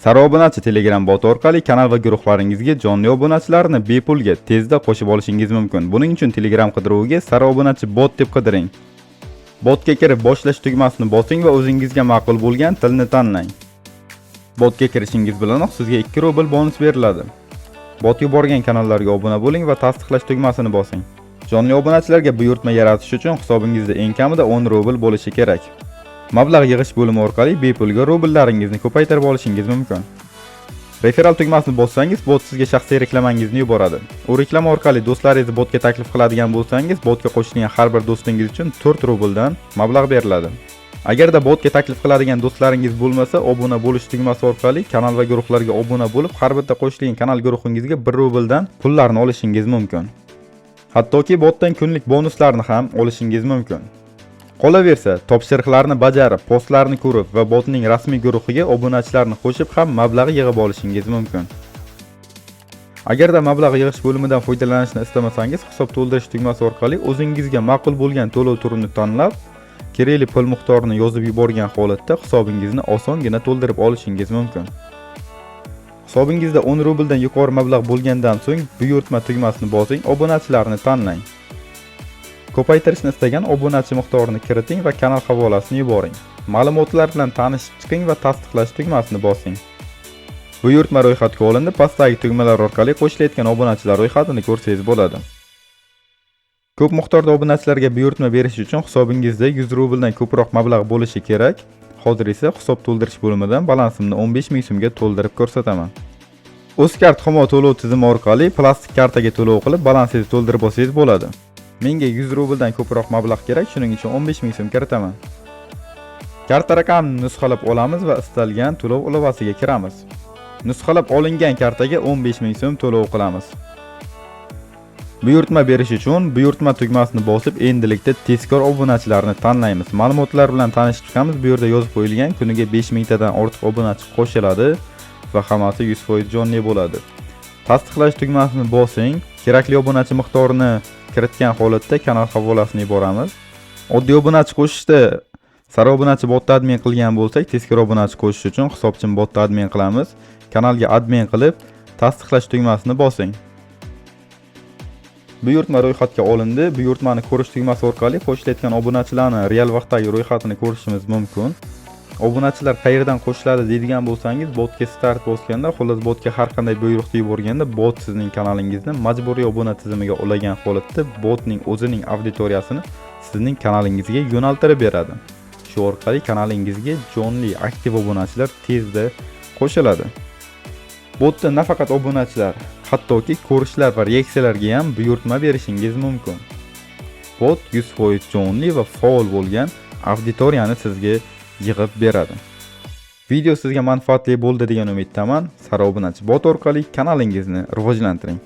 Sara obunachi Telegram bot orqali kanal va guruhlaringizga jonli obunachilarni bepulga tezda qo'shib olishingiz mumkin. Buning uchun Telegram qidiruviga Sara obunachi bot deb qidiring. Botga kirib boshlash tugmasini bosing va o'zingizga ma'qul bo'lgan tilni tanlang. Botga kirishingiz bilanoq sizga 2 rubl bonus beriladi. Bot yuborgan kanallarga obuna bo'ling va tasdiqlash tugmasini bosing. Jonli obunachilarga buyurtma yaratish uchun hisobingizda eng kamida 10 rubl bo'lishi kerak. Mablag' yig'ish bo'limi orqali bepulga rubllaringizni ko'paytirib olishingiz mumkin. Referal tugmasini bossangiz, bot sizga shaxsiy reklamangizni yuboradi. U reklama orqali do'stlaringizni botga taklif qiladigan bo'lsangiz, botga qo'shilgan har bir do'stingiz uchun 4 rubldan mablag' beriladi. Agarda botga taklif qiladigan do'stlaringiz bo'lmasa, obuna bo'lish tugmasi orqali kanal va guruhlarga obuna bo'lib, har bitta qo'shilgan kanal guruhingizga 1 rubldan pullarni olishingiz mumkin. Hattoki botdan kunlik bonuslarni ham olishingiz mumkin. Qolaversa, topshiriqlarni bajarib, postlarni ko'rib va botning rasmiy guruhiga obunachilarni qo'shib ham mablag' yig'ib olishingiz mumkin. Agarda mablag' yig'ish bo'limidan foydalanishni istamasangiz, hisob to'ldirish tugmasi orqali o'zingizga ma'qul bo'lgan to'lov turini tanlab, kerakli pul miqdorini yozib yuborgan holatda hisobingizni osongina to'ldirib olishingiz mumkin. Hisobingizda 10 rubldan yuqori mablag' bo'lgandan so'ng buyurtma tugmasini bosing, obunachilarni tanlang. Ko'paytirishni istagan obunachi miqdorini kiriting va kanal havolasini yuboring. Ma'lumotlar bilan tanishib chiqing va tasdiqlash tugmasini bosing. Buyurtma ro'yxatga olindi, pastdagi tugmalar orqali qo'shilayotgan obunachilar ro'yxatini ko'rsangiz bo'ladi. Ko'p miqdorda obunachilarga buyurtma berish uchun hisobingizda 100 rubldan ko'proq mablag' bo'lishi kerak. Hozir esa hisob to'ldirish bo'limidan balansimni 15 ming so'mga to'ldirib ko'rsataman. Uzcard Humo to'lov tizimi orqali plastik kartaga to'lov qilib, balansingizni to'ldirib olsangiz bo'ladi. Menga 100 rubldan ko'proq mablag' kerak, shuning uchun 15 ming so'm kiritaman. Karta raqamini nusxalab olamiz va istalgan to'lov ilovasiga kiramiz. Nusxalab olingan kartaga 15 ming so'm to'lov qilamiz. Buyurtma berish uchun buyurtma tugmasini bosib, endilikda tezkor obunachilarni tanlaymiz. Ma'lumotlar bilan tanishib chiqamiz. Bu yerda yozib qo'yilgan kuniga 5000 tadan ortiq obunachi qo'shiladi va hammasi 100% jonli bo'ladi. Tasdiqlash tugmasini bosing. Kerakli obunachi miqdorini kiritgan holatda kanal havolasini yuboramiz. Oddiy obunachi qo'shishda Sara obunachi botni admin qilgan bo'lsak, tezkor obunachi qo'shish uchun hisobchim botni admin qilamiz. Kanalga admin qilib, tasdiqlash tugmasini bosing. Buyurtma ro'yxatga olindi. Buyurtmani ko'rish tugmasi orqali qo'shilayotgan obunachilarning real vaqtdagi ro'yxatini ko'rishimiz mumkin. Obunachilar qayerdan qo'shiladi deydigan bo'lsangiz, botga start bosganda, xullas botga har qanday buyruqni yuborganda, bot sizning kanalingizni majburiy obuna tizimiga ulagan holatda botning o'zining auditoriyasini sizning kanalingizga yo'naltirib beradi. Shu orqali kanalingizga jonli aktiv obunachilar tezda qo'shiladi. Botda nafaqat obunachilar, hattoki ko'rishlar va reaksiyalarga ham buyurtma berishingiz mumkin. Bot 100% jonli va faol bo'lgan auditoriyani sizga yig'ib beradi. Video sizga manfaatli bo'ldi degan umiddaman. Sara obunachi bot orqali kanalingizni rivojlantiring.